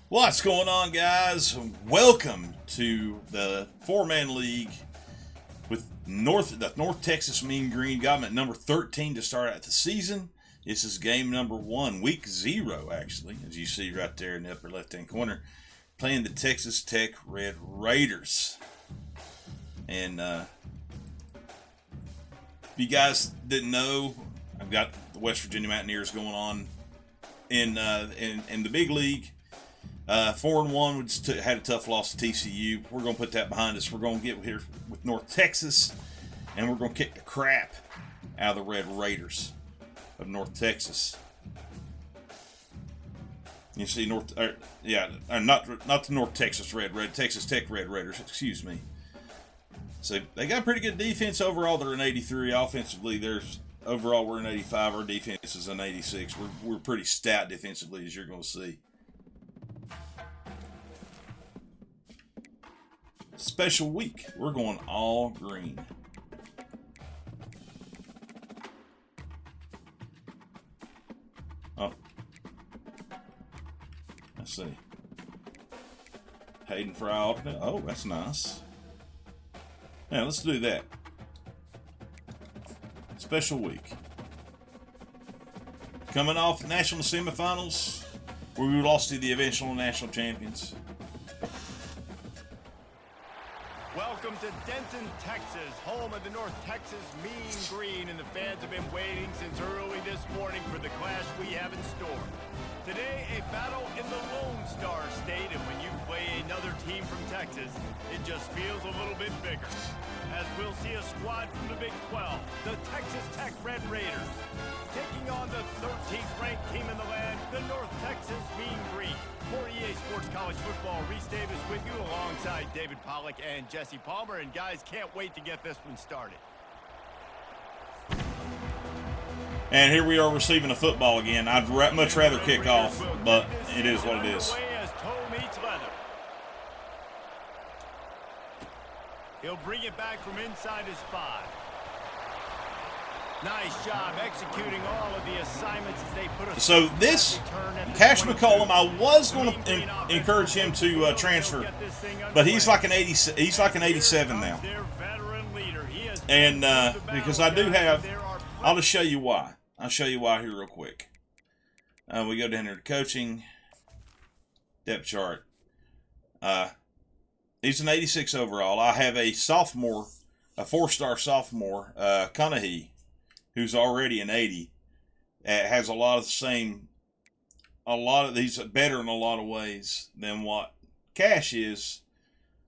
What's going on, guys? Welcome to the four-man league with the North Texas Mean Green. Got them at number 13 to start out the season. This is game number 1, week 0, actually, as you see right there in the upper left-hand corner, playing the Texas Tech Red Raiders. And if you guys didn't know, I've got the West Virginia Mountaineers going on in the big league. 4-1 had a tough loss to TCU. We're going to put that behind us. We're going to get here with North Texas, and we're going to kick the crap out of the Red Raiders of North Texas. You see not the North Texas Texas Tech Red Raiders. Excuse me. So they got pretty good defense overall. They're an 83 offensively. Overall we're an 85. Our defense is an 86. We're pretty stout defensively, as you're going to see. Special week. We're going all green. Oh. Let's see. Hayden Fry alternate. Oh, that's nice. Yeah, let's do that. Special week. Coming off national semifinals, where we lost to the eventual national champions. Welcome to Denton, Texas, home of the North Texas Mean Green, and the fans have been waiting since early this morning for the clash we have in store. Today, a battle in the Lone Star State, and when you play another team from Texas, it just feels a little bit bigger. As we'll see a squad from the Big 12, the Texas Tech Red Raiders, taking on the 13th ranked team in the land, the North Texas Mean Green. For EA Sports College Football, Reese Davis with you alongside David Pollack and Jesse Palmer. And guys, can't wait to get this one started. And here we are receiving a football again. I'd much rather kick off, but it is what it is. He'll bring it back from inside his 5. Nice job executing all of the assignments as they put us. So this Cash McCollum, I was going to encourage him to transfer, but he's like an 80. He's like an 87 now. And because I do have, I'll just show you why. I'll show you why here real quick. We go down here to coaching depth chart. He's an 86 overall. I have a sophomore, a 4-star sophomore, Cunahy, who's already an 80, has a lot of these better in a lot of ways than what Cash is,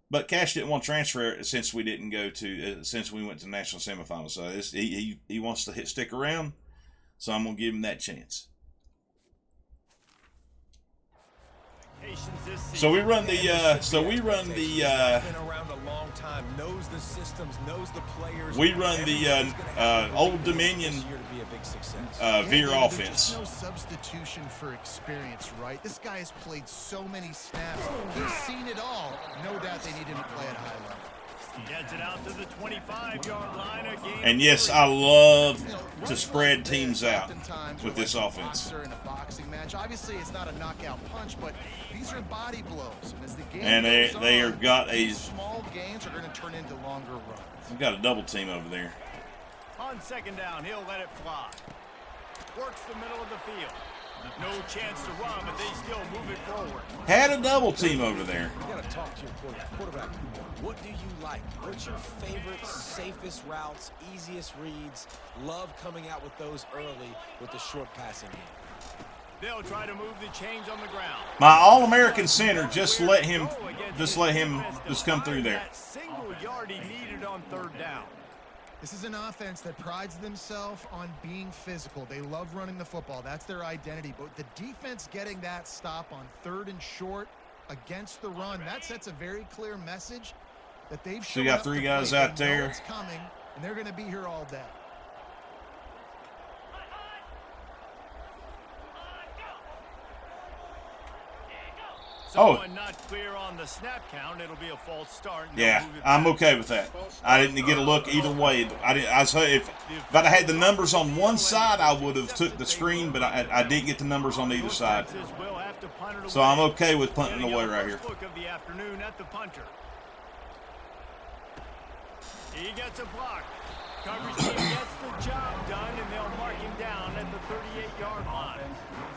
but Cash didn't want to transfer since we didn't go to since we went to national semifinals. So he wants to stick around, so I'm gonna give him that chance. So we run the been around a long time, knows the systems, knows the players. we run the Old Dominion veer offense. There's no substitution for experience, right? This guy has played so many snaps. He's seen it all. No doubt they need him to play at a high level. Gets it out to the 25-yard line again. And yes, I love to spread teams out with this offense. In a boxing match, obviously it's not a knockout punch, but these are body blows. And as the game And they goes are got a small gains are going to turn into longer runs. we've got a double team over there. On second down, he'll let it fly. Works the middle of the field. No chance to run, but they still move it forward. Had a double team over there. You got to talk to your quarterback. What do you like? What's your favorite, safest routes, easiest reads? Love coming out with those early with the short passing game. They'll try to move the chains on the ground. My All-American center just let him come through there. That single yard he needed on third down. This is an offense that prides themselves on being physical. They love running the football. That's their identity. But the defense getting that stop on 3rd and short against the run, that sets a very clear message that they've shown. So you got 3 guys out there. It's coming, and they're going to be here all day. Someone not clear on the snap count. It'll be a false start. Yeah, I'm okay with that. I didn't get a look either way. I say if I'd have had the numbers on one side, I would have took the screen, but I didn't get the numbers on either side. So I'm okay with punting away right here. Look of the afternoon at the punter. He gets a block. Coverage team gets the job done, and they'll mark him down at the 38-yard line.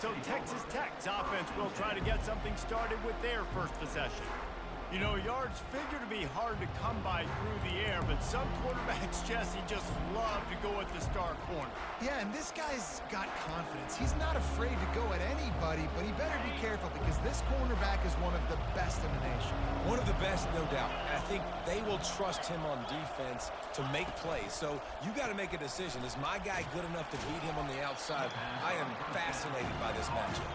So Texas Tech's offense will try to get something started with their first possession. You know, yards figure to be hard to come by through the air, but some quarterbacks, Jesse, just love to go at the star corner. Yeah, and this guy's got confidence. He's not afraid to go at anybody, but he better be careful because this cornerback is one of the best in the nation. One of the best, no doubt. And I think they will trust him on defense to make plays. So you got to make a decision. Is my guy good enough to beat him on the outside? I am fascinated by this matchup.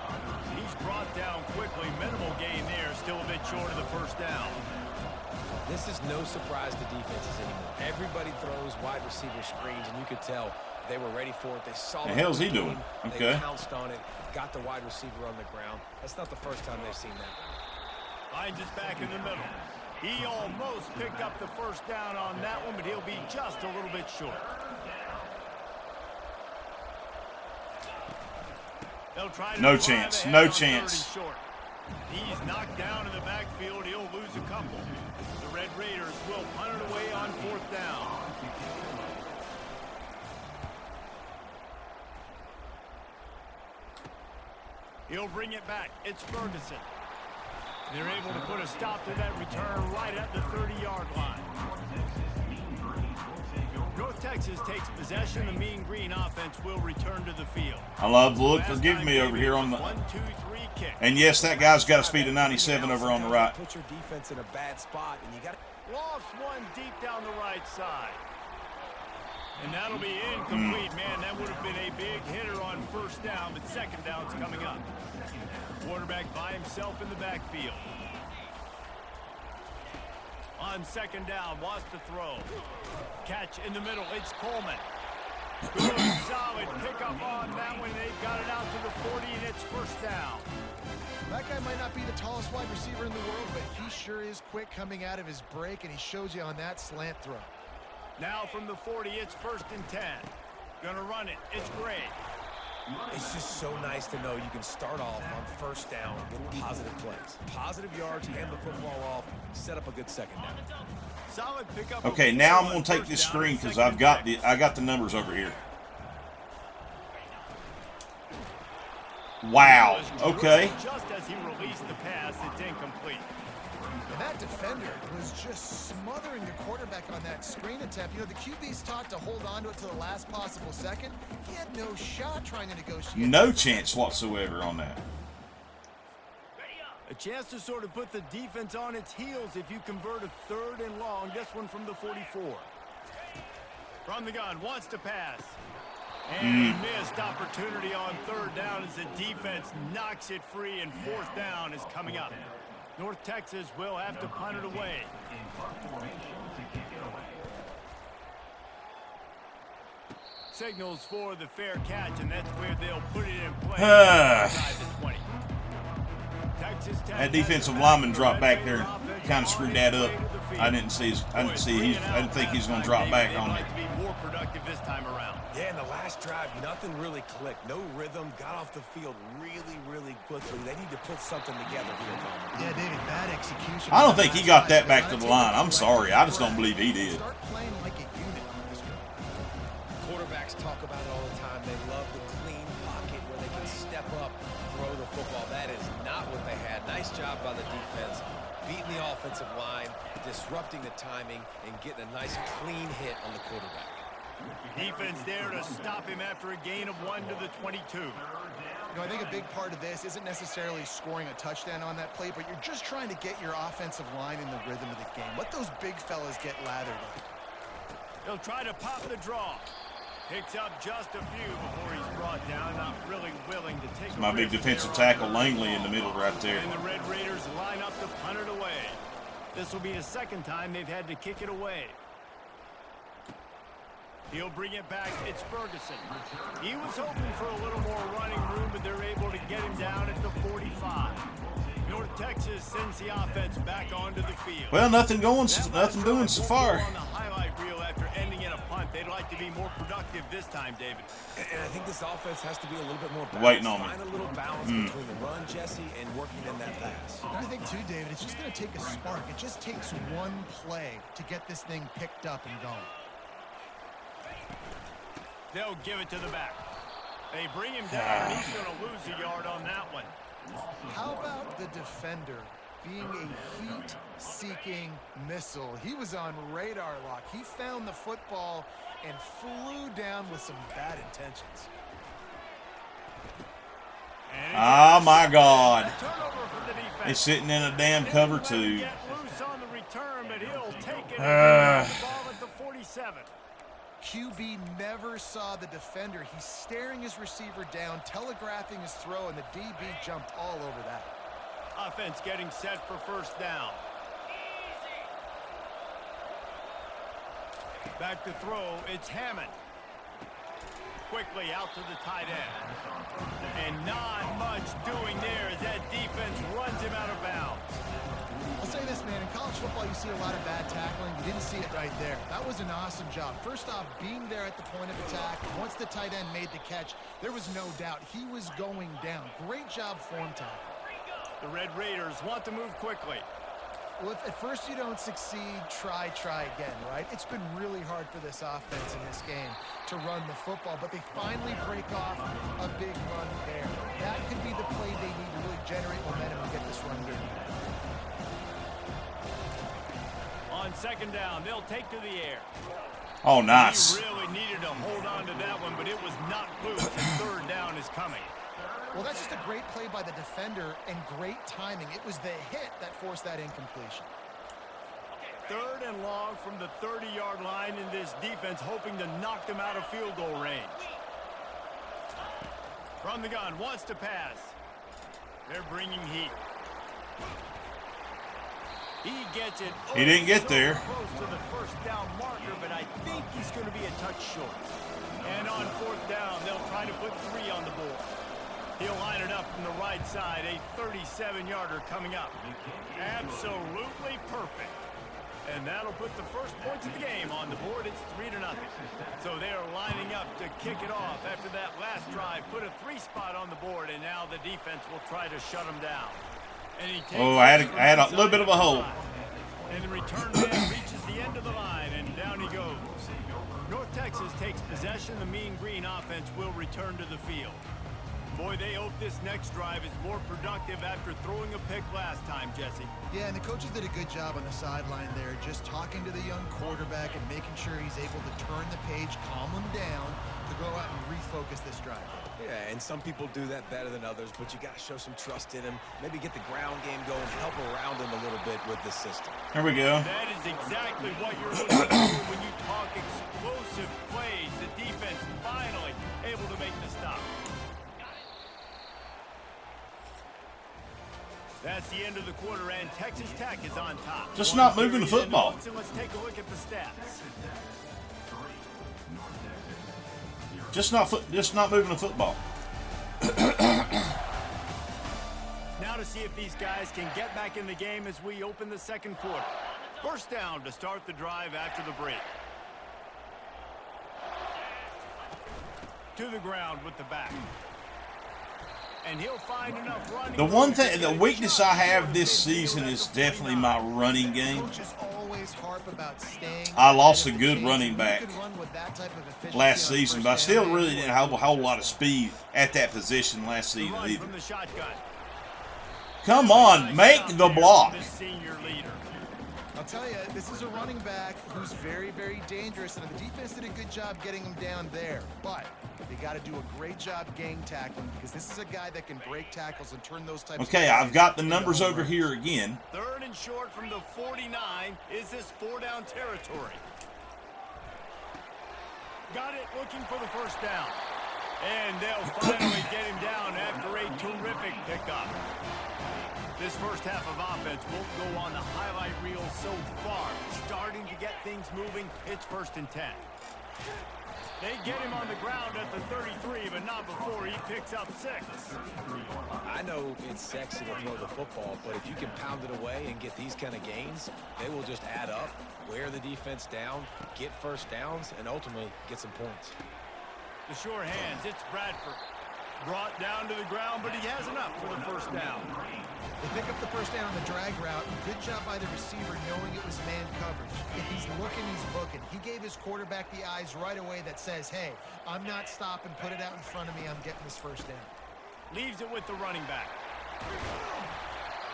He's brought down quickly. Minimal gain there. Still a bit short of the first down. This is no surprise to defenses anymore. Everybody throws wide receiver screens, and you could tell they were ready for it. They saw the it. hell's he doing? Okay. They pounced on it, got the wide receiver on the ground. That's not the first time they've seen that. Hines is back in the middle. He almost picked up the first down on that one, but he'll be just a little bit short. They'll try to no chance. No chance. He's knocked down in the backfield. He'll lose a couple. The Red Raiders will punt it away on fourth down. He'll bring it back. It's Ferguson. They're able to put a stop to that return right at the 30-yard line. North Texas takes possession. The Mean Green offense will return to the field. I love the look they're giving me over here on the. 1, 2, 3 kick. And yes, that guy's got a speed of 97 over on the right. Put your defense in a bad spot, and you got Lofts one deep down the right side. And that'll be incomplete. Man, that would have been a big hitter on first down, but second down's coming up. Quarterback by himself in the backfield. On second down, wants to throw. Catch in the middle, it's Coleman. Good, solid pickup on that one. They've got it out to the 40, and it's first down. That guy might not be the tallest wide receiver in the world, but he sure is quick coming out of his break, and he shows you on that slant throw. Now from the 40, it's 1st and 10. Gonna run it, it's Gray. It's just so nice to know you can start off on first down with positive plays. Positive yards, hand the football off, set up a good second down. Solid pickup. Okay, now I'm going to take this screen because I got the numbers over here. Wow. Okay. Just as he released the pass, it's incomplete. And that defender was just smothering the quarterback on that screen attempt. You know, the QB's taught to hold on to it to the last possible second. He had no shot trying to negotiate. No chance whatsoever on that. A chance to sort of put the defense on its heels if you convert a 3rd and long. This one from the 44. From the gun, wants to pass. And missed opportunity on 3rd down as the defense knocks it free, and 4th down is coming up. North Texas will have to punt it away. Signals for the fair catch, and that's where they'll put it in play. Inside the 20. That defensive lineman dropped back there, kind of screwed that up. I didn't think he's going to drop back on it. More productive this time around. Yeah, in the last drive, nothing really clicked. No rhythm, got off the field really, really quickly. They need to put something together here, Tom. Yeah, David, bad execution. I don't think he got that back to the line. I'm sorry. I just don't believe he did. Start playing like a unit on this drive. Quarterbacks talk about it all the time. They love the clean pocket where they can step up, throw the football. That is not what they had. Nice job by the defense, beating the offensive line, disrupting the timing, and getting a nice clean hit on the quarterback. Defense there to stop him after a gain of 1 to the 22. You know, I think a big part of this isn't necessarily scoring a touchdown on that play, but you're just trying to get your offensive line in the rhythm of the game. Let those big fellas get lathered up. He'll try to pop the draw. Picks up just a few before he's brought down. Not really willing to take My big defensive tackle, Langley, in the middle right there. And the Red Raiders line up to punt it away. This will be the second time they've had to kick it away. He'll bring it back. It's Ferguson. He was hoping for a little more running room, but they're able to get him down at the 45. North Texas sends the offense back onto the field. Well, nothing doing so far. On the highlight reel after ending in a punt, they'd like to be more productive this time, David. And I think this offense has to be a little bit more balanced. Waiting on me. Find a little balance between the run, Jesse, and working in that pass. And I think, too, David, it's just going to take a spark. It just takes one play to get this thing picked up and going. They'll give it to the back. They bring him down, and he's going to lose a yard on that one. How about the defender being a heat-seeking missile? He was on radar lock. He found the football and flew down with some bad intentions. Oh, my God. Turnover from the defense. He's sitting in a damn cover 2. Get loose on the return, but he'll take it and the ball at the 47. QB never saw the defender. He's staring his receiver down, telegraphing his throw, and the DB jumped all over that. Offense getting set for first down. Back to throw, it's Hammond. Quickly out to the tight end. And not much doing there as that defense runs him out of bounds. I'll say this, man, in college football you see a lot of bad tackling. You didn't see it right there. That was an awesome job. First off, being there at the point of attack. Once the tight end made the catch, there was no doubt he was going down. Great job form tackle. The Red Raiders want to move quickly. Well, if at first you don't succeed, try again, right? It's been really hard for this offense in this game to run the football, but they finally break off a big run there. That could be the play they need to really generate momentum and get this run game back. On second down, they'll take to the air. Oh, nice. He really needed to hold on to that one, but it was not loose, and third down is coming. Well, that's just a great play by the defender and great timing. It was the hit that forced that incompletion. Third and long from the 30-yard line in this defense, hoping to knock them out of field goal range. From the gun, wants to pass. They're bringing heat. He gets it. He didn't get there. Close to the first down marker, but I think he's going to be a touch short. And on fourth down, they'll try to put 3 on the board. He'll line it up from the right side, a 37-yarder coming up. Absolutely perfect. And that'll put the first points of the game on the board. It's 3-0. So they are lining up to kick it off after that last drive. Put a 3 spot on the board, and now the defense will try to shut them down. And he takes I had a little bit of a hole. And the return man reaches the end of the line, and down he goes. North Texas takes possession. The Mean Green offense will return to the field. Boy, they hope this next drive is more productive after throwing a pick last time, Jesse. Yeah, and the coaches did a good job on the sideline there, just talking to the young quarterback and making sure he's able to turn the page, calm him down, to go out and refocus this drive. Yeah, and some people do that better than others, but you got to show some trust in him. Maybe get the ground game going, help around him a little bit with this system. Here we go. That is exactly what you're looking for when you talk explosive plays. The defense finally able to make the stop. That's the end of the quarter, and Texas Tech is on top. Just not moving the football. Let's take a look at the stats. Just not moving the football. Now to see if these guys can get back in the game as we open the second quarter. First down to start the drive after the break. To the ground with the back. And he'll find enough running. The one thing, the weakness I have this season is definitely my running game. I lost a good running back last season, but I still really didn't have a whole lot of speed at that position last season either. Come on, make the block. I'll tell you, this is a running back who's very, very dangerous, and the defense did a good job getting him down there. But they got to do a great job gang tackling, because this is a guy that can break tackles and turn those types of Okay, I've got the numbers over here again. Third and short from the 49. Is this 4-down territory? Got it, looking for the first down. And they'll finally get him down after a terrific pickup. This first half of offense won't go on the highlight reel so far. Starting to get things moving. It's 1st and 10. They get him on the ground at the 33, but not before he picks up 6. I know it's sexy to throw the football, but if you can pound it away and get these kind of gains, they will just add up, wear the defense down, get first downs, and ultimately get some points. The sure hands, it's Bradford. Brought down to the ground, but he has enough for the first down. They pick up the first down on the drag route. Good job by the receiver knowing it was man coverage. If he's looking, he's booking. He gave his quarterback the eyes right away that says, hey, I'm not stopping, put it out in front of me, I'm getting this first down. Leaves it with the running back.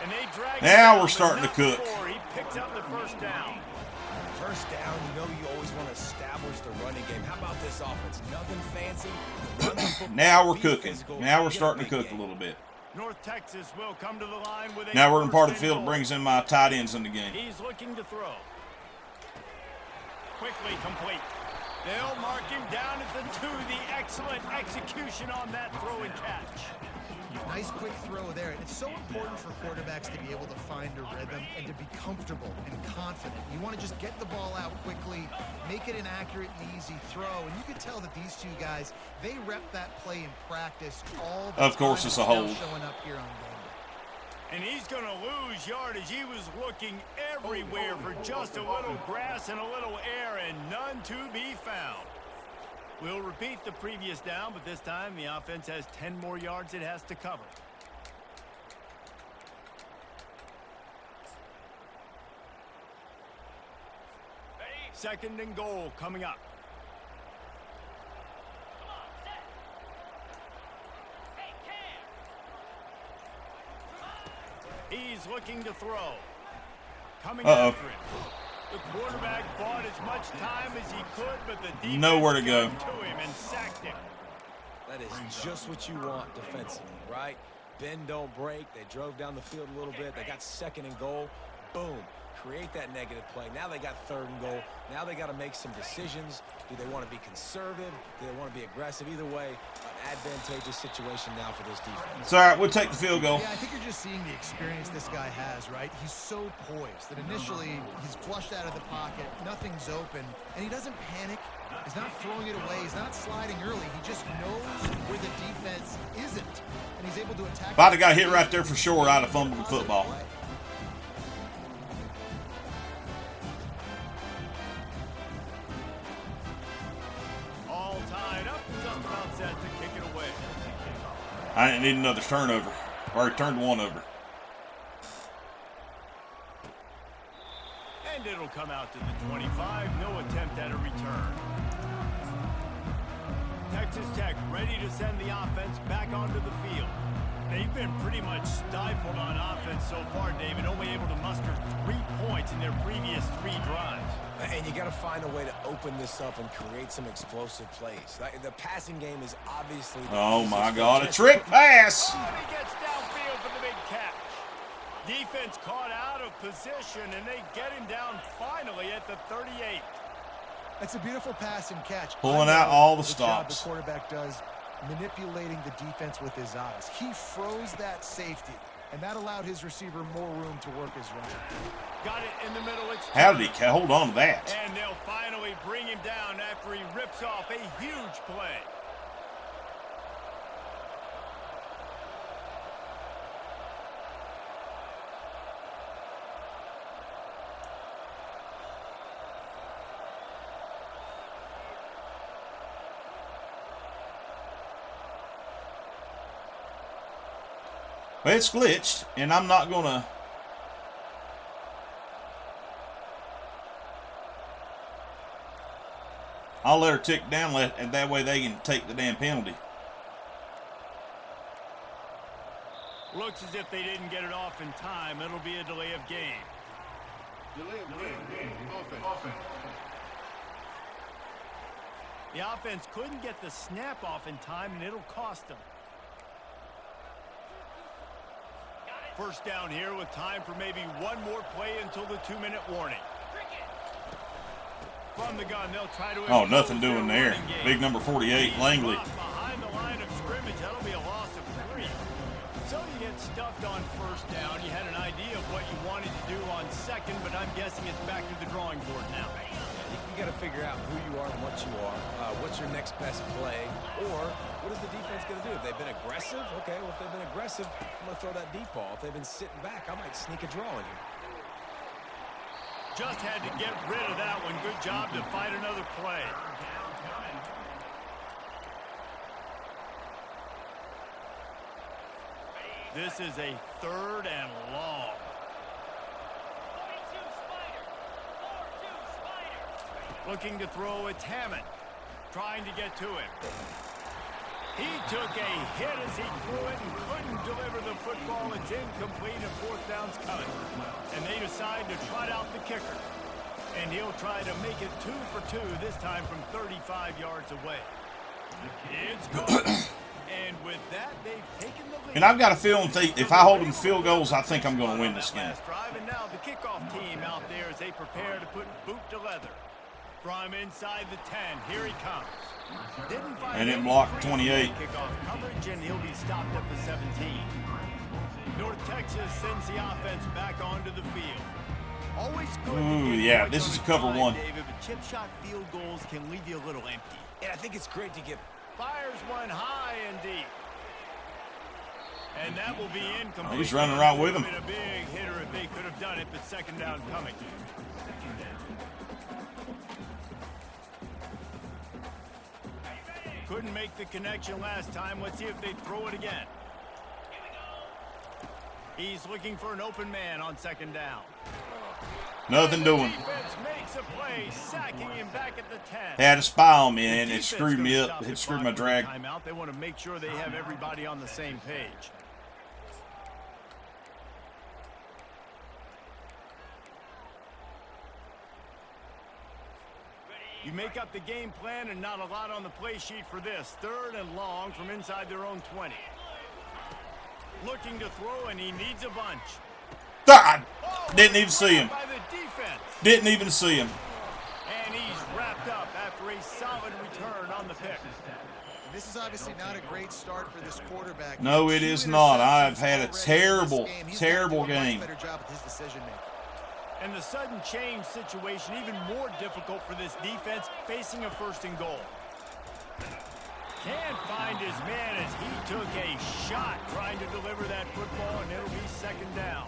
And they drag now him we're starting to cook. He picks up the first down. First down, you know you always want to establish the running game. How about this offense? Nothing fancy. Run the football, now we're be cooking. physical, Now we're get starting to big cook game. a little bit. North Texas will come to the line with a Now we're in part of the first and field goal. that brings in my tight ends in the game. He's looking to throw. Quickly complete. They'll mark him down at the 2. The excellent execution on that throw and catch. Nice quick throw there. And it's so important for quarterbacks to be able to find a rhythm and to be comfortable and confident. You want to just get the ball out quickly, make it an accurate and easy throw. And you can tell that these two guys, they rep that play in practice all the time. Of course, it's a hold. Showing up here on game day. And he's going to lose yardage. He was looking everywhere for just a little grass and a little air, and none to be found. We'll repeat the previous down, but this time the offense has 10 more yards it has to cover. Second and goal coming up. He's looking to throw. Coming after it. The quarterback bought as much time as he could, but the defense Nowhere to go. got to him and sacked him. That is just what you want defensively, right? Bend, don't break. They drove down the field a little bit. They got second and goal. Boom. Create that negative play. Now they got third and goal. Now they got to make some decisions. Do they want to be conservative? Do they want to be aggressive? Either way, an advantageous situation now for this defense. It's all right. We'll take the field goal. Yeah, I think you're just seeing the experience this guy has, right? He's so poised that initially he's flushed out of the pocket, nothing's open, and he doesn't panic. He's not throwing it away. He's not sliding early. He just knows where the defense isn't, and he's able to attack. If I'd have got hit right there for sure, I'd have fumbled the football. All tied up and just about set to kick it away. I didn't need another turnover. I already turned one over. And it'll come out to the 25. No attempt at a return. Texas Tech ready to send the offense back onto the field. They've been pretty much stifled on offense so far, David. Only able to muster 3 points in their previous 3 drives. And you got to find a way to open this up and create some explosive plays. The passing game is obviously... Oh, my God. A trick pass. And he gets downfield for the big catch. Defense caught out of position, and they get him down finally at the 38. That's a beautiful pass and catch. Pulling out all the job stops. the quarterback does manipulating the defense with his eyes. He froze that safety, and that allowed his receiver more room to work his run. Got it in the middle. It's How did he hold on to that? And they'll finally bring him down after he rips off a huge play. Well, it's glitched, and I'm not going to... I'll let her tick down, and that way they can take the damn penalty. Looks as if they didn't get it off in time. It'll be a delay of game. Offense. The offense couldn't get the snap off in time, and it'll cost them. First down here with time for maybe one more play until the 2-minute warning. From the gun, they'll try to... Oh, nothing doing there. Big number 48, Langley. Behind the line of scrimmage, that'll be a loss of 3. So you get stuffed on first down. You had an idea of what you wanted to do on second, but I'm guessing it's back to the drawing board now. You got to figure out who you are and what you are. What's your next best play? Or what is the defense going to do? If they've been aggressive, okay, well, if they've been aggressive, I'm going to throw that deep ball. If they've been sitting back, I might sneak a draw in here. Just had to get rid of that one. Good job to find another play. This is a 3rd and long. Looking to throw, it's Hammond. Trying to get to him. He took a hit as he threw it and couldn't deliver the football. It's incomplete and 4th down's coming. And they decide to trot out the kicker. And he'll try to make it 2 for 2, this time from 35 yards away. It's good. And with that, they've taken the lead. And I've got a feeling if I hold them field goals, I think I'm going to win this game. And now the kickoff team out there as they prepare to put boot to leather. From inside the 10, here he comes. Didn't find And it blocked 28. Kickoff coverage, and he'll be stopped at the 17. North Texas sends the offense back onto the field. Always good. Ooh, yeah, this is cover 1. David, but chip shot field goals can leave you a little empty. And I think it's great to get. Fires one high and deep. And that will be incomplete. Oh, he's running right with him. A big hitter if they could have done it, but 2nd down coming. Couldn't make the connection last time. Let's see if they throw it again. He's looking for an open man on 2nd down. Nothing doing. Defense makes a play, sacking him back at the 10. They had a spy on me, and it screwed me up. It screwed my drag. Timeout. They want to make sure they have everybody on the same page. You make up the game plan and not a lot on the play sheet for this. 3rd and long from inside their own 20. Looking to throw, and he needs a bunch. God! Didn't even see him. By the defense. Didn't even see him. And he's wrapped up after a solid return on the pick. This is obviously not a great start for this quarterback. No, it is not. I've had a terrible, terrible game. Better job with his decision making. And the sudden change situation even more difficult for this defense facing a 1st and goal. Can't find his man as he took a shot trying to deliver that football, and it'll be 2nd down.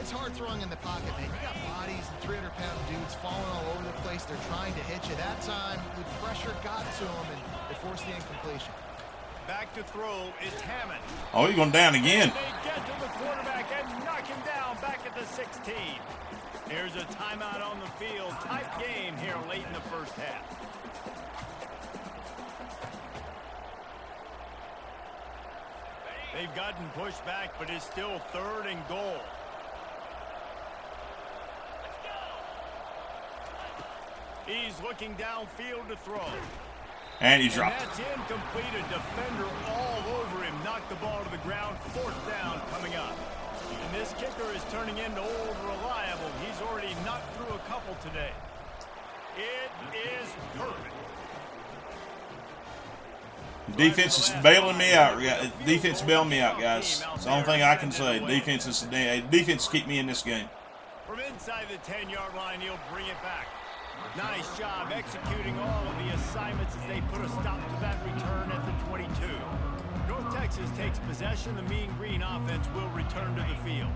It's hard throwing in the pocket, man. You got bodies and 300-pound dudes falling all over the place. They're trying to hit you. That time, the pressure got to him, and they forced the incompletion. Back to throw, it's Hammond. Oh, he's going down again. They get to the quarterback and knock him down back at the 16. Here's a timeout on the field. Tight game here late in the 1st half. They've gotten pushed back, but it's still 3rd and goal. He's looking downfield to throw. And he dropped it. That's incomplete. A defender all over him. Knocked the ball to the ground. 4th down coming up. And this kicker is turning into old reliable. He's already knocked through a couple today. It is perfect. Defense is bailing me out. Defense is bailing me out, guys. It's the only thing I can say. Defense keep me in this game. From inside the 10-yard line, he'll bring it back. Nice job executing all of the assignments as they put a stop to that return at the 22. North Texas takes possession. The Mean Green offense will return to the field.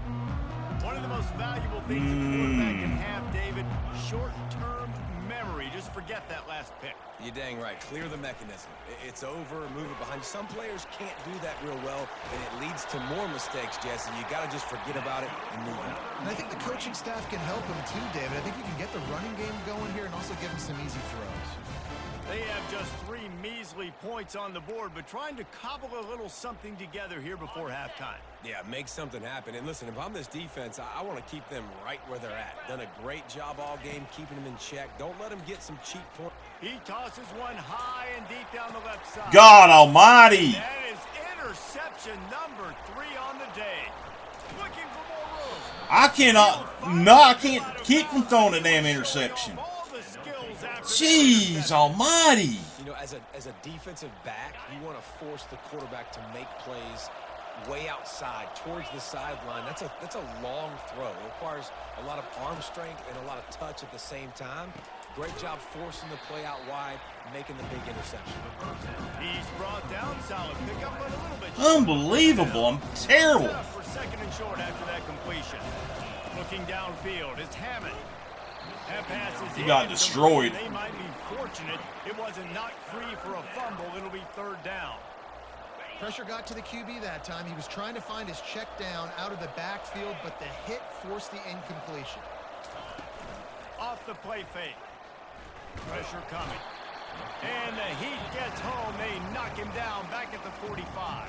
One of the most valuable things a quarterback can have, David, short-term memory. Just forget that last pick. You're dang right. Clear the mechanism. It's over, move it behind. Some players can't do that real well, and it leads to more mistakes, Jesse. You got to just forget about it and move on. And I think the coaching staff can help him too, David. I think you can get the running game going here and also give him some easy throws. They have just 3 measly points on the board, but trying to cobble a little something together here before halftime. Yeah, make something happen. And listen, if I'm this defense, I want to keep them right where they're at. Done a great job all game keeping them in check. Don't let them get some cheap points. He tosses one high and deep down the left side. God almighty. That is interception number 3 on the day. Looking for more room. I can't keep from throwing a damn interception. Jeez almighty. You know, as a defensive back, you want to force the quarterback to make plays way outside towards the sideline. That's a long throw. It requires a lot of arm strength and a lot of touch at the same time. Great job forcing the play out wide, making the big interception. He's brought down, solid pickup, but a little bit. Unbelievable. I'm terrible. Set up for second and short after that completion. Looking downfield, it's Hammond. That pass is He got destroyed. They might be fortunate it wasn't knocked free for a fumble. It'll be third down. Pressure got to the QB that time. He was trying to find his check down out of the backfield, but the hit forced the incompletion. Off the play fake. Pressure coming. And the Heat gets home. They knock him down back at the 45.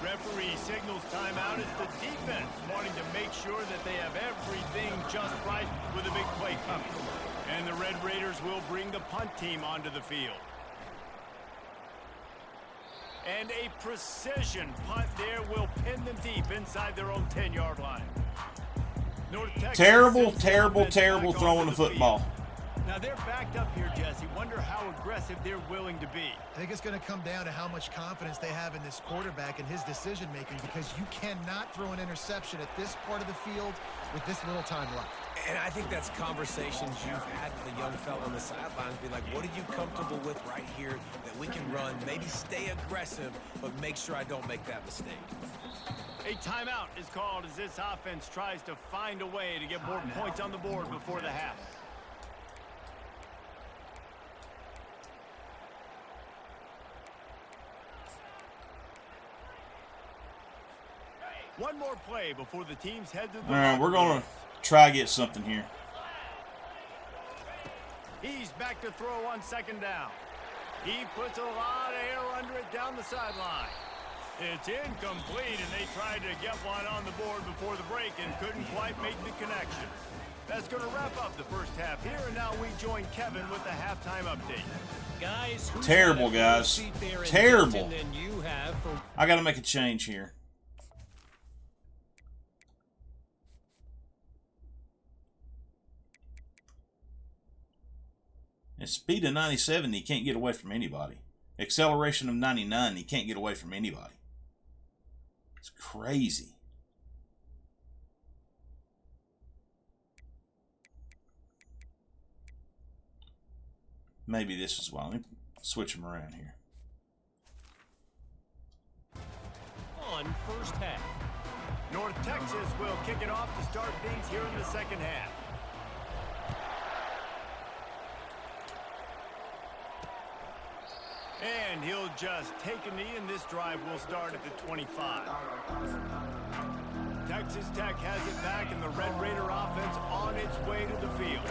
Referee signals timeout as the defense wanting to make sure that they have everything just right with a big play coming. And the Red Raiders will bring the punt team onto the field. And a precision punt there will pin them deep inside their own 10-yard line. North Texas Terrible, sends terrible, offense terrible back throwing onto the field. football. Now they're backed up here, Jesse. Wonder how aggressive they're willing to be. I think it's going to come down to how much confidence they have in this quarterback and his decision-making, because you cannot throw an interception at this part of the field with this little time left. And I think that's conversations you've had with a young fella on the sidelines. Be like, what are you comfortable with right here that we can run? Maybe stay aggressive, but make sure I don't make that mistake. A timeout is called as this offense tries to find a way to get more points on the board before the half. One more play before the teams head to the... All right, we're going to try to get something here. He's back to throw on second down. He puts a lot of air under it down the sideline. It's incomplete, and they tried to get one on the board before the break and couldn't quite make the connection. That's going to wrap up the first half here, and now we join Kevin with the halftime update. Guys, Terrible, guys. Terrible. Than you have for I got to make a change here. And speed of 97, he can't get away from anybody. Acceleration of 99, he can't get away from anybody. It's crazy. Maybe this is why. Let me switch them around here. on first half. North Texas will kick it off to start things here in the second half. And he'll just take a knee, and this drive will start at the 25. Texas Tech has it back, and the Red Raider offense on its way to the field.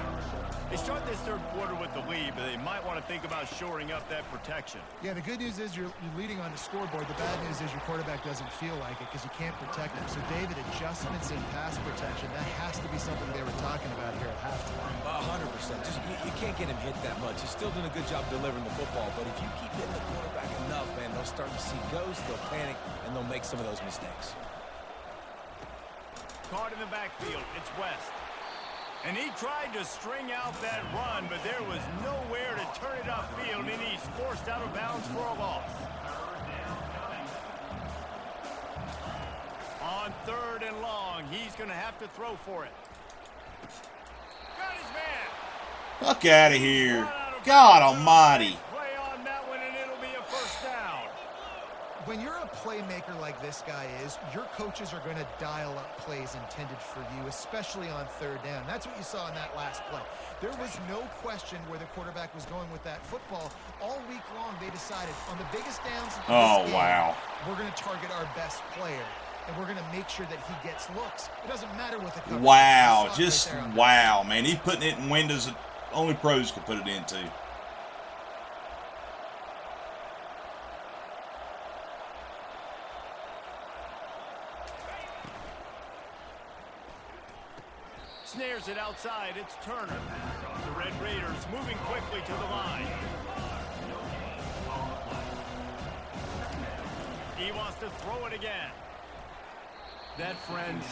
They start this third quarter with the lead, but they might want to think about shoring up that protection. Yeah, the good news is you're leading on the scoreboard. The bad news is your quarterback doesn't feel like it because you can't protect him. So, David, adjustments in pass protection, that has to be something they were talking about here at halftime. 100%. Just you can't get him hit that much. He's still doing a good job delivering the football, but if you keep hitting the quarterback enough, man, they'll start to see ghosts, they'll panic, and they'll make some of those mistakes. Caught in the backfield, it's West. And he tried to string out that run, but there was nowhere to turn it upfield, and he's forced out of bounds for a loss. On third and long, he's going to have to throw for it. Got his man. Fuck out of here. God almighty. Play on that one, and it'll be a first down. When you're a playmaker like this guy is, your coaches are going to dial up plays intended for you, especially on third down. That's what you saw in that last play. There was no question where the quarterback was going with that football. All week long, they decided on the biggest downs of this game, wow. we're going to target our best player, and we're going to make sure that he gets looks. It doesn't matter what the coverage is. Wow. You saw it Just right there on wow, man. He's putting it in windows that only pros could put it into. Snares it outside. It's Turner. The Red Raiders moving quickly to the line. He wants to throw it again. That, friends,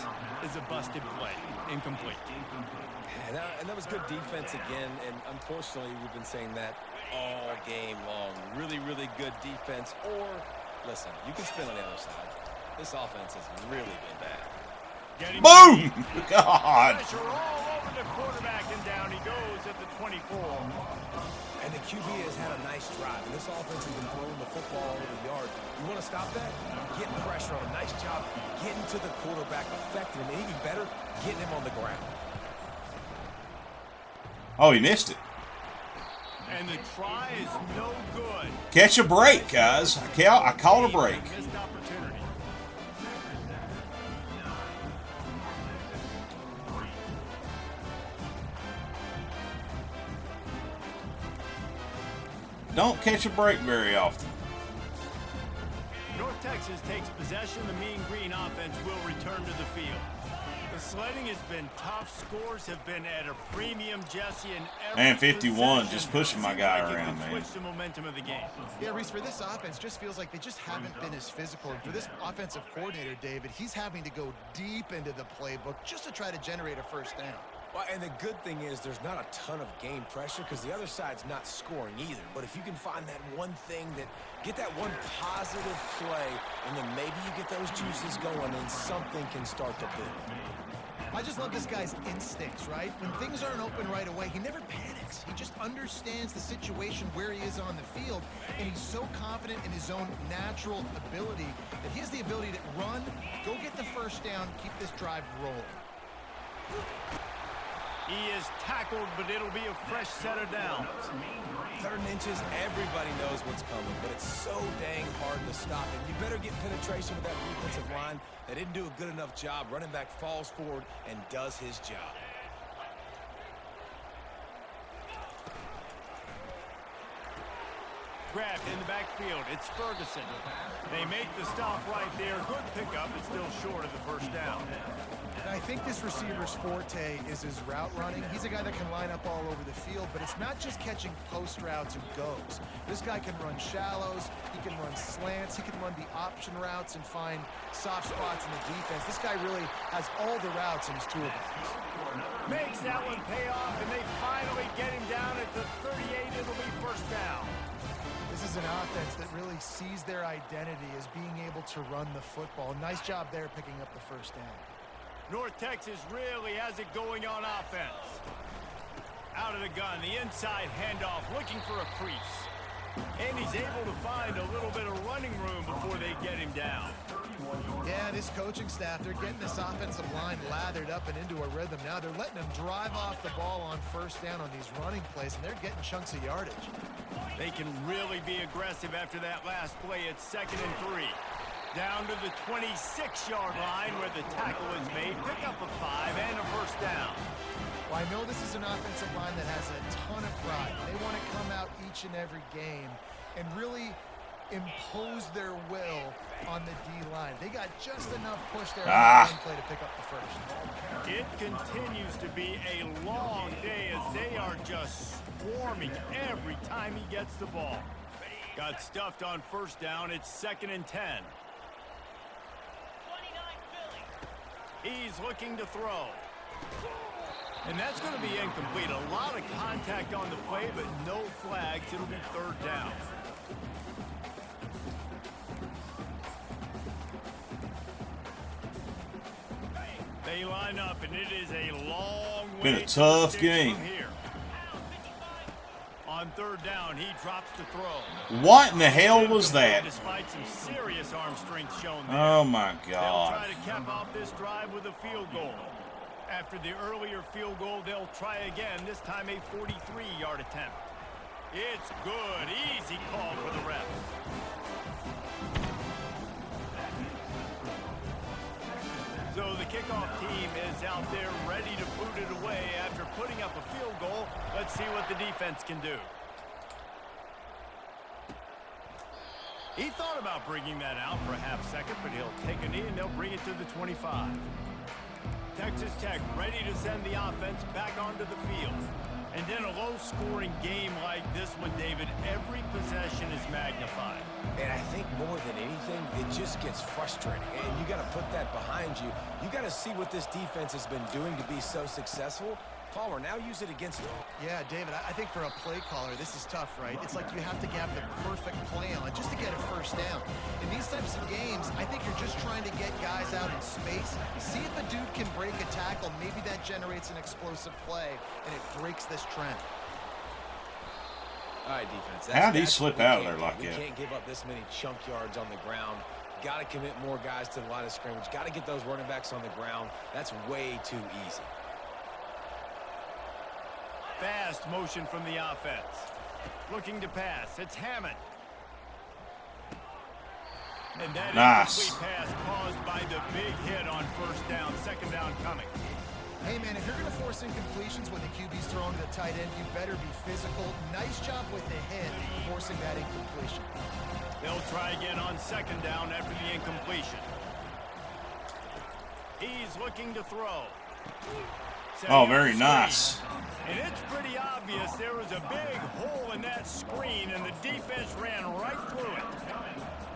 is a busted play. Incomplete. And that was good defense again, and unfortunately we've been saying that all game long. Really, really good defense. Or, listen, you can spin on the other side. This offense has really been bad. Boom! God. Pressure all over the quarterback, and down he goes at the 24. And the QB has had a nice drive, and this offense has been throwing the football over the yard. You want to stop that? Get pressure on him. Nice job getting to the quarterback, affecting him, and even better, getting him on the ground. Oh, he missed it. And the try is no good. Catch a break, guys. I called a break. Missed opportunity. Don't catch a break very often. North Texas takes possession. The Mean Green offense will return to the field. The sledding has been tough. Scores have been at a premium, Jesse, and Man, 51, just pushing my guy around, man. Switch the momentum of the game. Yeah, Reese, for this offense, just feels like they just haven't been as physical. And for this offensive coordinator, David, he's having to go deep into the playbook just to try to generate a first down. Well, and the good thing is there's not a ton of game pressure because the other side's not scoring either. But if you can find that one thing get that one positive play, and then maybe you get those juices going and something can start to build. I just love this guy's instincts, right? When things aren't open right away, he never panics. He just understands the situation where he is on the field, and he's so confident in his own natural ability that he has the ability to run, go get the first down, keep this drive rolling. He is tackled, but it'll be a fresh set of downs. 3rd and inches, everybody knows what's coming, but it's so dang hard to stop it. You better get penetration with that defensive line. They didn't do a good enough job. Running back falls forward and does his job. Grabbed in the backfield. It's Ferguson. They make the stop right there. Good pickup, but still short of the first down. I think this receiver's forte is his route running. He's a guy that can line up all over the field, but it's not just catching post routes and goes. This guy can run shallows, he can run slants, he can run the option routes and find soft spots in the defense. This guy really has all the routes in his toolbox. Makes that one pay off, and they finally get him down at the 38. It'll be first down. This is an offense that really sees their identity as being able to run the football. Nice job there picking up the first down. North Texas really has it going on offense. Out of the gun, the inside handoff, looking for a crease. And he's able to find a little bit of running room before they get him down. Yeah, this coaching staff, they're getting this offensive line lathered up and into a rhythm now. They're letting them drive off the ball on first down on these running plays, and they're getting chunks of yardage. They can really be aggressive after that last play. It's 2nd and 3. Down to the 26-yard line where the tackle is made. Pick up a 5 and a first down. Well, I know this is an offensive line that has a ton of pride. They want to come out each and every game and really impose their will on the D-line. They got just enough push there on the play to pick up the first. It continues to be a long day as they are just swarming every time he gets the ball. Got stuffed on first down. It's 2nd and 10. He's looking to throw. And that's going to be incomplete. A lot of contact on the play, but no flags. It'll be 3rd down. They line up, and it is a long way. Been a tough game. From here. On 3rd down, he drops to throw. What in the hell was that? Despite some serious arm strength shown there. Oh my They'll God. try to cap off this drive with a field goal. After the earlier field goal, they'll try again, this time a 43-yard attempt. It's good. Easy call for the ref. So the kickoff team is out there ready to boot it away after putting up a field goal. Let's see what the defense can do. He thought about bringing that out for a half second, but he'll take a knee and they'll bring it to the 25. Texas Tech ready to send the offense back onto the field. And in a low-scoring game like this one, David, every possession is magnified. And I think more than anything, it just gets frustrating. And you got to put that behind you. You got to see what this defense has been doing to be so successful. Palmer, now use it against them. Yeah, David, I think for a play caller, this is tough, right? It's like you have to have the perfect play on it just to get a first down. In these types of games, I think you're just trying to get guys out in space, see if a dude can break a tackle. Maybe that generates an explosive play, and it breaks this trend. All right, defense. How'd he slip out of there like we that? We can't give up this many chunk yards on the ground. Got to commit more guys to the line of scrimmage. Got to get those running backs on the ground. That's way too easy. Fast motion from the offense. Looking to pass. It's Hammond. And that incomplete pass caused by the big hit on first down. Second down coming. Hey, man, if you're going to force incompletions when the QB's throwing to the tight end, you better be physical. Nice job with the hit, forcing that incompletion. They'll try again on second down after the incompletion. He's looking to throw. Oh, very nice. And it's pretty obvious there was a big hole in that screen, and the defense ran right through it.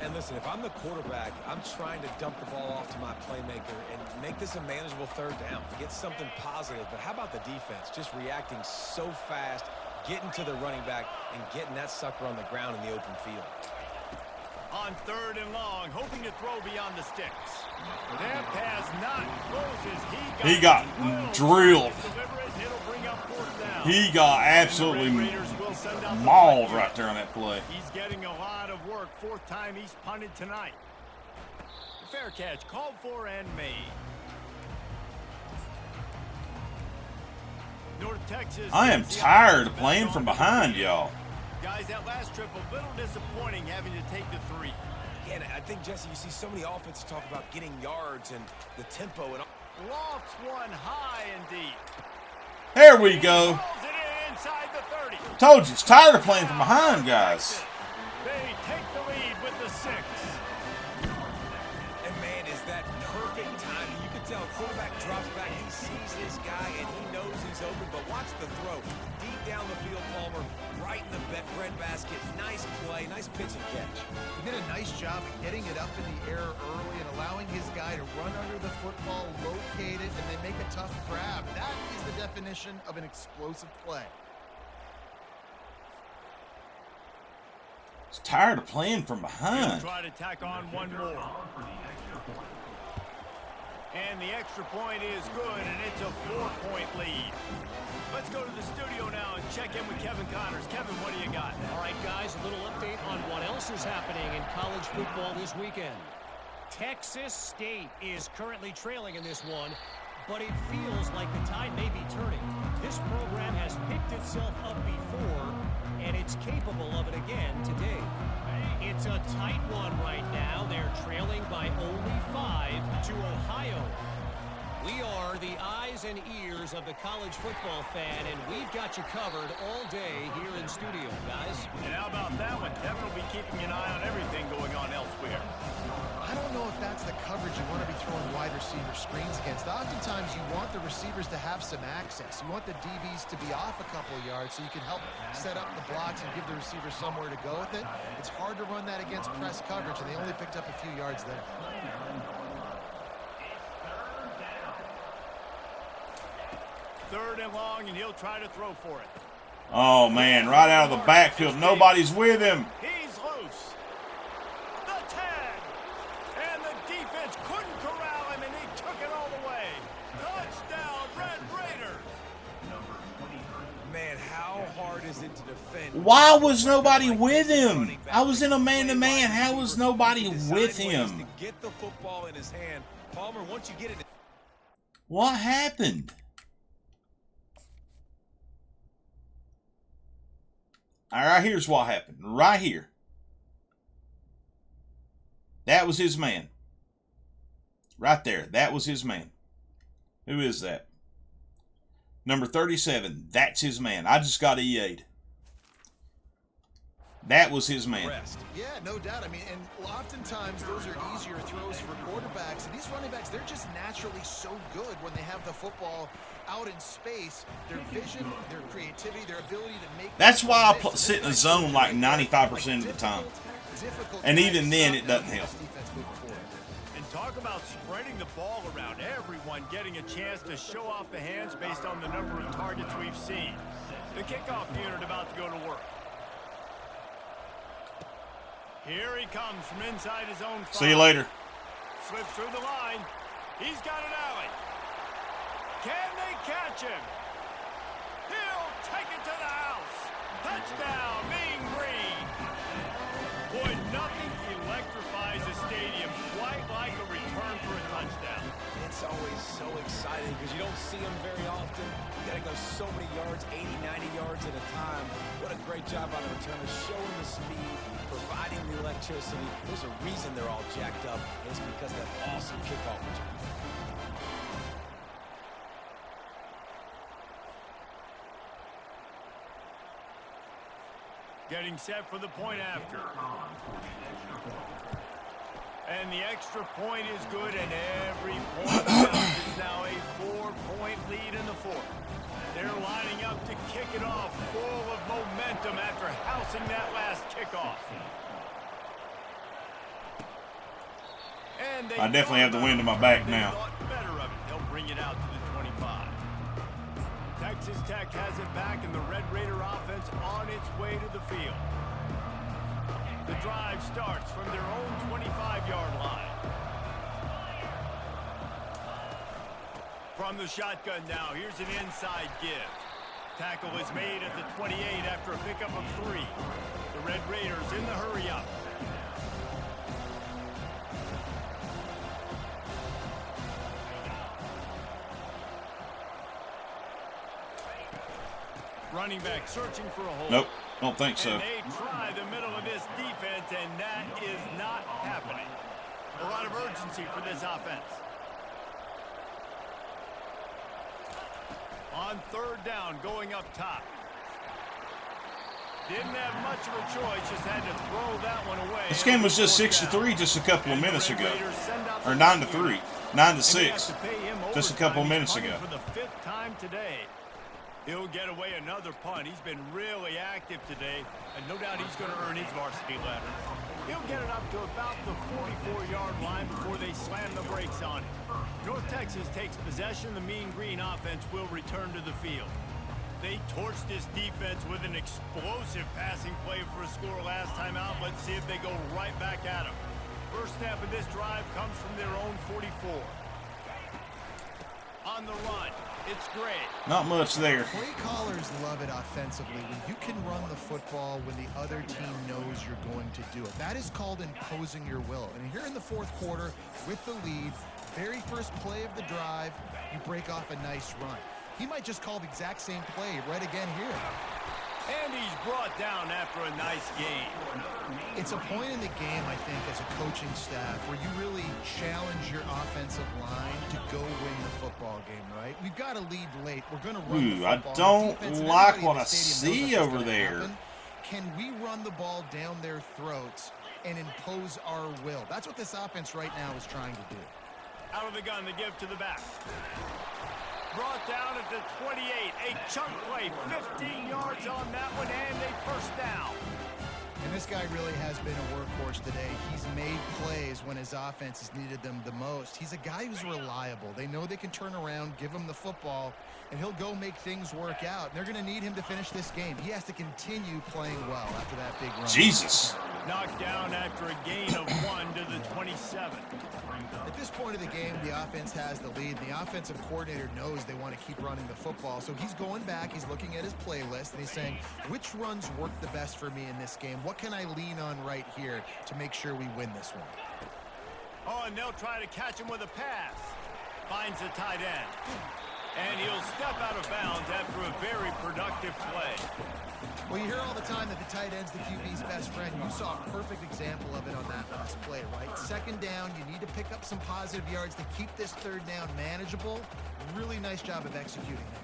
And listen, if I'm the quarterback, I'm trying to dump the ball off to my playmaker and make this a manageable third down. Get something positive. But how about the defense? Just reacting so fast, getting to the running back, and getting that sucker on the ground in the open field. On third and long, hoping to throw beyond the sticks. That pass not closes. He got drilled. He got absolutely mauled right there on that play. He's getting a lot of work. Fourth time he's punted tonight. Fair catch called for and made. North Texas. I am tired of playing from behind, y'all. Guys, that last trip a little disappointing having to take the three. Yeah, and I think, Jesse, you see so many offenses talk about getting yards and the tempo and all. Lofts one high and deep. There we go. Inside the 30. Told you, it's tired of playing from behind, guys. They take the lead with the 6. And man, is that perfect timing. You can tell quarterback drops back, he sees his guy, and he knows he's open, but watch the throw. Deep down the field, Palmer, right in the breadbasket. Nice play, nice pitch and catch. He did a nice job of getting it up in the air early and allowing his guy to run under the football, locate it, and then make a tough grab. That is the definition of an explosive play. He's tired of playing from behind. Try to tack on one more. And the extra point is good, and it's a 4-point lead. Let's go to the studio now and check in with Kevin Connors. Kevin, what do you got? All right, guys, a little update on what else is happening in college football this weekend. Texas State is currently trailing in this one, but it feels like the tide may be turning. This program has picked itself up before, and it's capable of it again today. It's a tight one right now. They're trailing by only 5 to Ohio. We are the eyes and ears of the college football fan, and we've got you covered all day here in studio, guys. And how about that one? Kevin will be keeping an eye on everything going on elsewhere. I don't know if that's the coverage you want to be throwing wide receiver screens against. Oftentimes, you want the receivers to have some access. You want the DBs to be off a couple of yards so you can help set up the blocks and give the receiver somewhere to go with it. It's hard to run that against press coverage, and they only picked up a few yards there. Third and long, and he'll try to throw for it. Oh, man, right out of the backfield. Nobody's with him. He's loose. The tag. And the defense couldn't corral him, and he took it all the way. Touchdown, Red Raiders. Man, how hard is it to defend? Why was nobody with him? I was in a man-to-man. How was nobody with him? To get the football in his hand. Palmer, once you get it. What happened? All right, here's what happened. Right here. That was his man. Right there. That was his man. Who is that? Number 37. That's his man. I just got EA'd. That was his man. Yeah, no doubt. I mean, and oftentimes those are easier throws for quarterbacks. And these running backs, they're just naturally so good when they have the football out in space. Their vision, their creativity, their ability to make... That's why I sit in the zone like 95% of the time. And even then, it doesn't help. And talk about spreading the ball around. Everyone getting a chance to show off the hands based on the number of targets we've seen. The kickoff unit about to go to work. Here he comes from inside his own 5. See you later. Slips through the line. He's got an alley. Can they catch him? He'll take it to the house. Touchdown, Mean Green. Boy, nothing electrifies a stadium quite like a return for a touchdown. It's always so exciting because you don't see them very often. You got to go so many yards, 80, 90 yards at a time. What a great job by the returners, showing the speed, providing the electricity. There's a reason they're all jacked up, and it's because of that awesome kickoff return. Getting set for the point after. And the extra point is good, and every point counts. It's now a 4-point lead in the fourth. They're lining up to kick it off, full of momentum after housing that last kickoff. And I definitely have the wind in my back now. Better of it. They'll bring it out to the 25. Texas Tech has it back, and the Red Raider offense on its way to the field. The drive starts from their own 25-yard line. From the shotgun now, here's an inside give. Tackle is made at the 28 after a pickup of 3. The Red Raiders in the hurry up. Running back searching for a hole. Nope, don't think so. And they try the middle of this defense, and that is not happening. A lot of urgency for this offense. On third down, going up top. Didn't have much of a choice, just had to throw that one away. This game was just 6-3 just a couple of minutes ago. Or 9-3. 9-6. Just a couple of minutes ago. For the 5th time today. He'll get away another punt. He's been really active today, and no doubt he's going to earn his varsity letter. He'll get it up to about the 44-yard line before they slam the brakes on him. North Texas takes possession. The Mean Green offense will return to the field. They torched this defense with an explosive passing play for a score last time out. Let's see if they go right back at him. First snap of this drive comes from their own 44. On the run, it's great. Not much there. Play callers love it offensively when you can run the football when the other team knows you're going to do it. That is called imposing your will. And here in the fourth quarter, with the lead, very first play of the drive, you break off a nice run. He might just call the exact same play right again here. And he's brought down after a nice game. It's a point in the game, I think, as a coaching staff, where you really challenge your offensive line to go win the football game, right? We've got to lead late. We're going to run the football. I don't like what I see over there. Happen. Can we run the ball down their throats and impose our will? That's what this offense right now is trying to do. Out of the gun, the give to the back. Brought down at the 28. A chunk play, 15 yards on that one, and a first down. And this guy really has been a workhorse today. He's made plays when his offense has needed them the most. He's a guy who's reliable. They know they can turn around, give him the football, and he'll go make things work out. They're going to need him to finish this game. He has to continue playing well after that big run. Jesus. Knocked down after a gain of 1 to the 27. At this point of the game, the offense has the lead. The offensive coordinator knows they want to keep running the football. So he's going back, he's looking at his playlist, and he's saying, which runs work the best for me in this game? What can I lean on right here to make sure we win this one? Oh, and they'll try to catch him with a pass. Finds the tight end. And he'll step out of bounds after a very productive play. Well, you hear all the time that the tight end's the QB's best friend. You saw a perfect example of it on that last play, right? Second down, you need to pick up some positive yards to keep this third down manageable. Really nice job of executing there.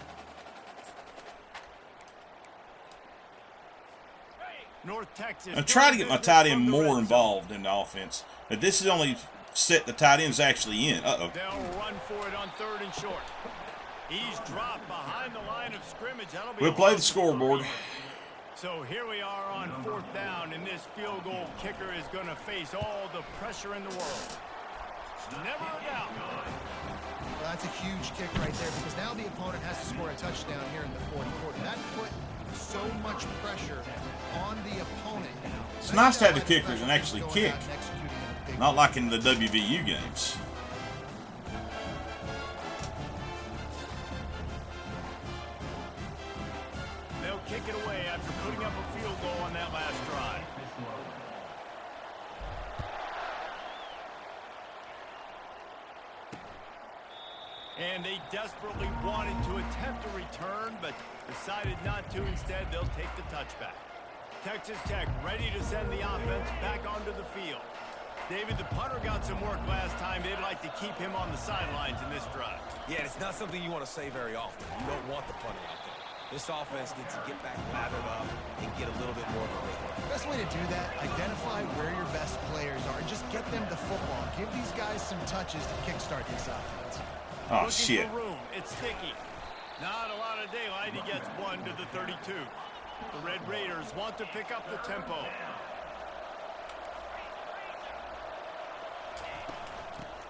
North Texas. I try to get my tight end more involved in the offense. But this is only set the tight end's actually in. Uh-oh. They'll run for it on 3rd and short. He's dropped behind the line of scrimmage. We'll play the scoreboard. So here we are on 4th down, and this field goal kicker is going to face all the pressure in the world. Never a doubt. Well, that's a huge kick right there because now the opponent has to score a touchdown here in the fourth quarter. That put so much pressure on the opponent. It's nice to have the kickers and actually kick. Not like in the WVU games. They'll kick it away after putting up a field goal on that last drive. And they desperately wanted to attempt a return, but decided not to. Instead, they'll take the touchback. Texas Tech ready to send the offense back onto the field. David, the punter got some work last time. They'd like to keep him on the sidelines in this drive. Yeah, it's not something you want to say very often. You don't want the punter out there. This offense needs to get back lathered up and get a little bit more of a rhythm. Best way to do that, identify where your best players are and just get them the football. Give these guys some touches to kickstart this offense. Oh, Looking shit. for room. It's sticky. Not a lot of daylight. He gets one to the 32. The Red Raiders want to pick up the tempo.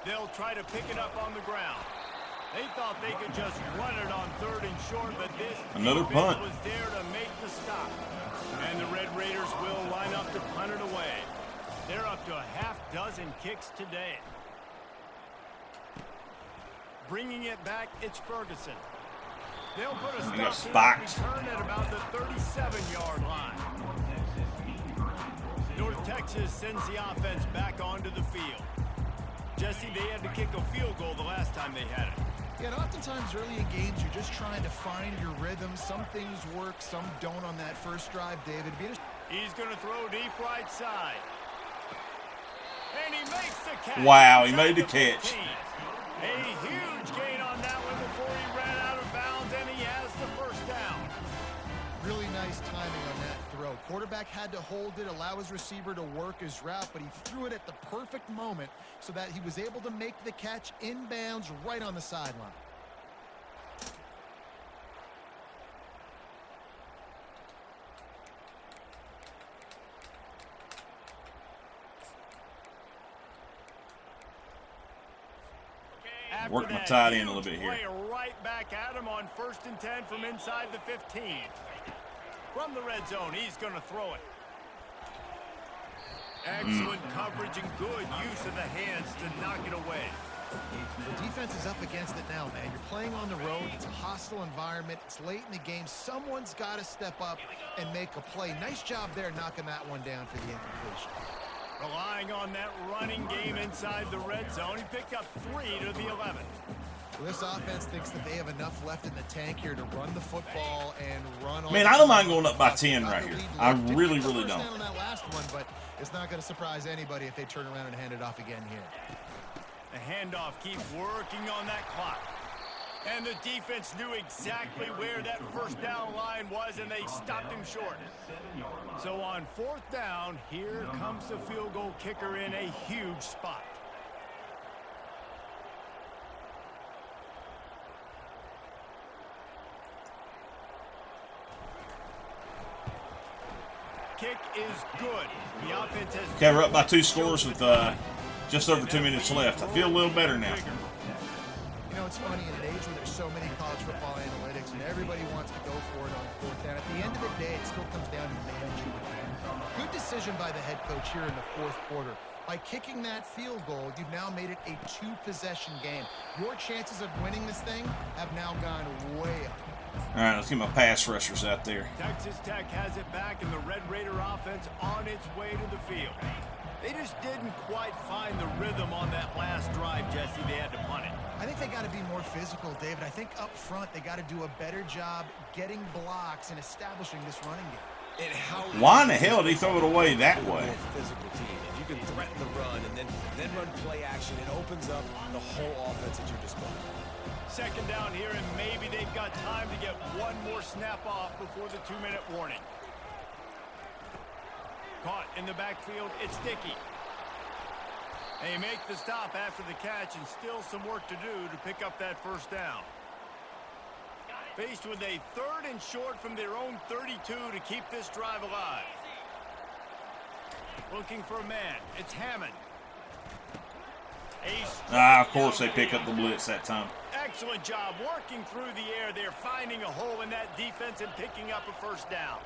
They'll try to pick it up on the ground. They thought they could just run it on 3rd and short, but this Another punt was there to make the stop. And the Red Raiders will line up to punt it away. They're up to a half-dozen kicks today. Bringing it back, it's Ferguson. They'll put a got stop to spikes. the return at about the 37-yard line. North Texas sends the offense back onto the field. Jesse, they had to kick a field goal the last time they had it. Yeah, and oftentimes early in games, you're just trying to find your rhythm. Some things work, some don't on that first drive, David. He's going to throw deep right side. And he makes the catch. Wow, he made the catch. A huge gain on that one before he ran out of bounds, and he has the first down. Really nice timing on that throw. Quarterback had to hold it, allow his receiver to work his route, but he threw it at the perfect moment so that he was able to make the catch inbounds right on the sideline. Work my tight end a little bit here. Play right back at him on 1st and 10 from inside the 15. From the red zone, he's going to throw it. Excellent coverage and good use of the hands to knock it away. The defense is up against it now, man. You're playing on the road. It's a hostile environment. It's late in the game. Someone's got to step up and make a play. Nice job there knocking that one down for the incompletion. Relying on that running game inside the red zone. He picked up 3 to the 11. Well, this offense thinks that they have enough left in the tank here to run the football and run on. Man, I don't mind going up by 10 right here. I really, really don't. On that last one, but it's not going to surprise anybody if they turn around and hand it off again here. The handoff keeps working on that clock. And the defense knew exactly where that first down line was, and they stopped him short. So on 4th down, here comes the field goal kicker in a huge spot. Kick is good. The offense has... Okay, we're up by 2 scores with just over 2 minutes left. I feel a little better now. You know, it's funny, in an age where there's so many college football analytics and everybody wants to go for it on 4th down, at the end of the day, it still comes down to managing the game. Good decision by the head coach here in the 4th quarter. By kicking that field goal, you've now made it a 2-possession game. Your chances of winning this thing have now gone way up. All right, let's get my pass rushers out there. Texas Tech has it back, and the Red Raider offense on its way to the field. They just didn't quite find the rhythm on that last drive, Jesse. They had to punt it. I think they got to be more physical, David. I think up front they got to do a better job getting blocks and establishing this running game. And how Why in the hell did he throw it away that way? Physical team. If you can threaten the run and then run play action, it opens up the whole offense at your disposal. 2nd down here, and maybe they've got time to get one more snap off before the 2-minute warning. Caught in the backfield, it's Dickey. They make the stop after the catch, and still some work to do to pick up that first down. Faced with a 3rd and short from their own 32 to keep this drive alive. Looking for a man, it's Hammond. Of course they pick up the blitz that time. Excellent job working through the air there, finding a hole in that defense and picking up a first down.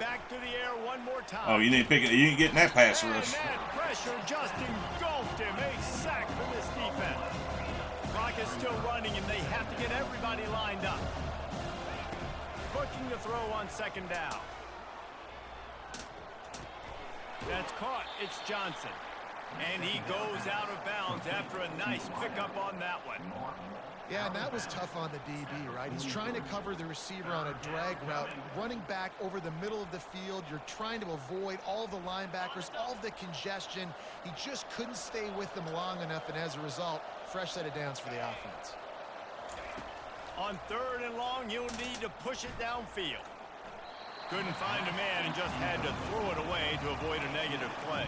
Back to the air one more time. Oh, you didn't pick it. You didn't get in that pass rush. And that pressure just engulfed him. A sack from this defense. still running, and they have to get everybody lined up. Looking to throw on second down. That's caught. It's Johnson. And he goes out of bounds after a nice pickup on that one. Yeah, and that was tough on the DB, right? He's trying to cover the receiver on a drag route, running back over the middle of the field. You're trying to avoid all the linebackers, all of the congestion. He just couldn't stay with them long enough, and as a result, fresh set of downs for the offense. On 3rd and long, you'll need to push it downfield. Couldn't find a man and just had to throw it away to avoid a negative play.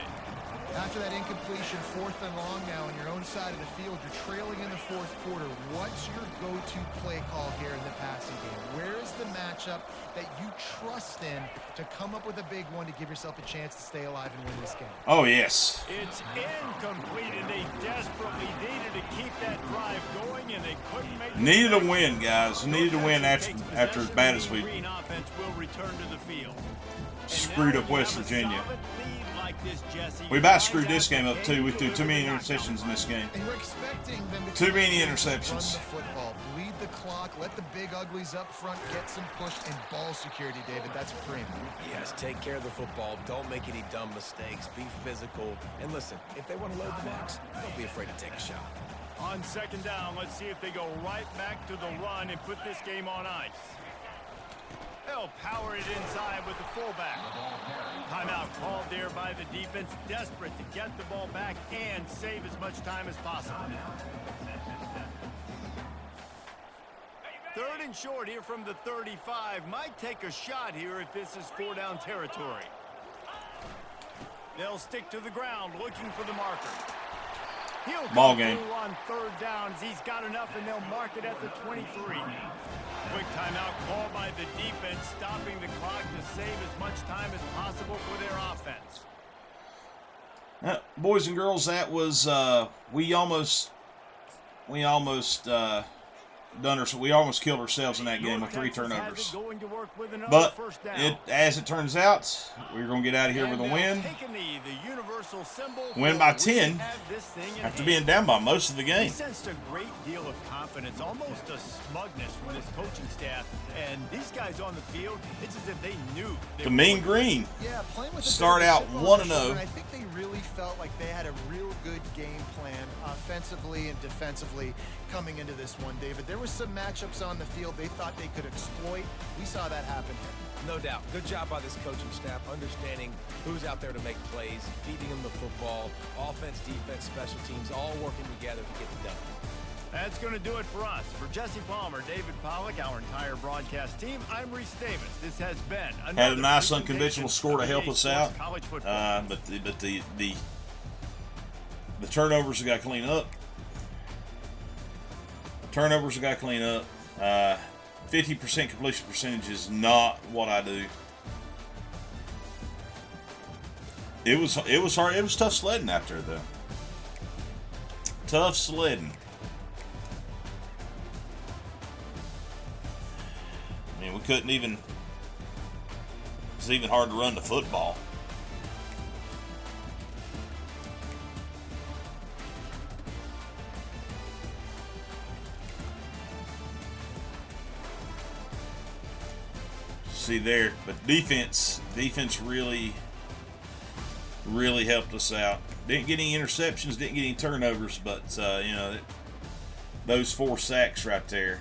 After that incompletion, 4th and long now on your own side of the field, you're trailing in the 4th quarter. What's your go-to play call here in the passing game? Where is the matchup that you trust in to come up with a big one to give yourself a chance to stay alive and win this game? Oh, yes. It's incomplete, and they desperately needed to keep that drive going, and they couldn't make it. Needed a win, guys. Needed to win after as bad as we Green offense will return to the field. screwed up West Virginia. We about screwed this game up, too. We threw too many interceptions in this game. And we're expecting them to Too many run interceptions. the football, bleed the clock, let the big uglies up front get some push and ball security, David. That's premium. Yes, take care of the football. Don't make any dumb mistakes. Be physical. And listen, if they want to load the box, don't be afraid to take a shot. On second down, let's see if they go right back to the run and put this game on ice. They'll power it inside with the fullback. Timeout called there by the defense, desperate to get the ball back and save as much time as possible. 3rd and short here from the 35. Might take a shot here if this is 4-down territory. They'll stick to the ground looking for the marker. He'll Ball go game. through on 3rd down as he's got enough, and they'll mark it at the 23. Quick timeout called by the defense, stopping the clock to save as much time as possible for their offense. Boys and girls, that was we almost killed ourselves in that game with 3 turnovers. But as it turns out, we're going to get out of here with a win. Win by 10 after being down by most of the game. He sensed a great deal of confidence, almost a smugness from his coaching staff. And these guys on the field, it's as if they knew. The Mean Green Yeah, playing with start out 1-0. I think they really felt like they had a real good game plan offensively and defensively coming into this one, David. There were some matchups on the field they thought they could exploit. We saw that happen here. No doubt. Good job by this coaching staff, understanding who's out there to make plays, feeding them the football, offense, defense, special teams, all working together to get it done. That's going to do it for us. For Jesse Palmer, David Pollack, our entire broadcast team, I'm Reese Davis. This has been Had a nice unconventional score to help us out. But the turnovers we got to clean up. 50% completion percentage is not what I do. It was hard. It was tough sledding out there, though. Tough sledding. I mean, we couldn't even. It's even hard to run the football. See there, but defense really helped us out. Didn't get any interceptions, didn't get any turnovers, but those 4 sacks right there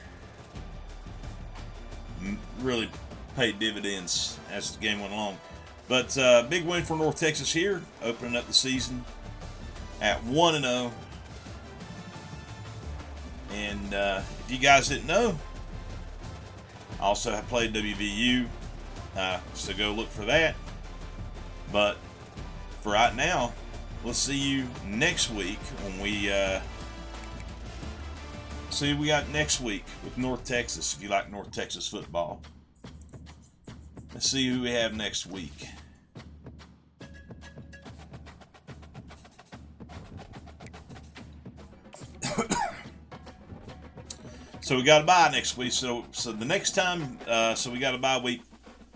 really paid dividends as the game went along. But big win for North Texas here, opening up the season at 1-0. And if you guys didn't know, I also have played WVU, so go look for that. But for right now, we'll see you next week when we see what we got next week with North Texas, if you like North Texas football. Let's see who we have next week. So we got a bye next week. So the next time, we got a bye week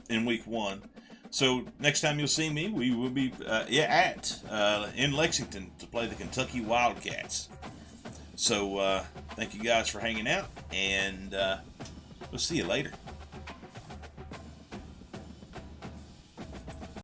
in week 1. So next time you'll see me, we will be in Lexington to play the Kentucky Wildcats. So Thank you guys for hanging out, and we'll see you later.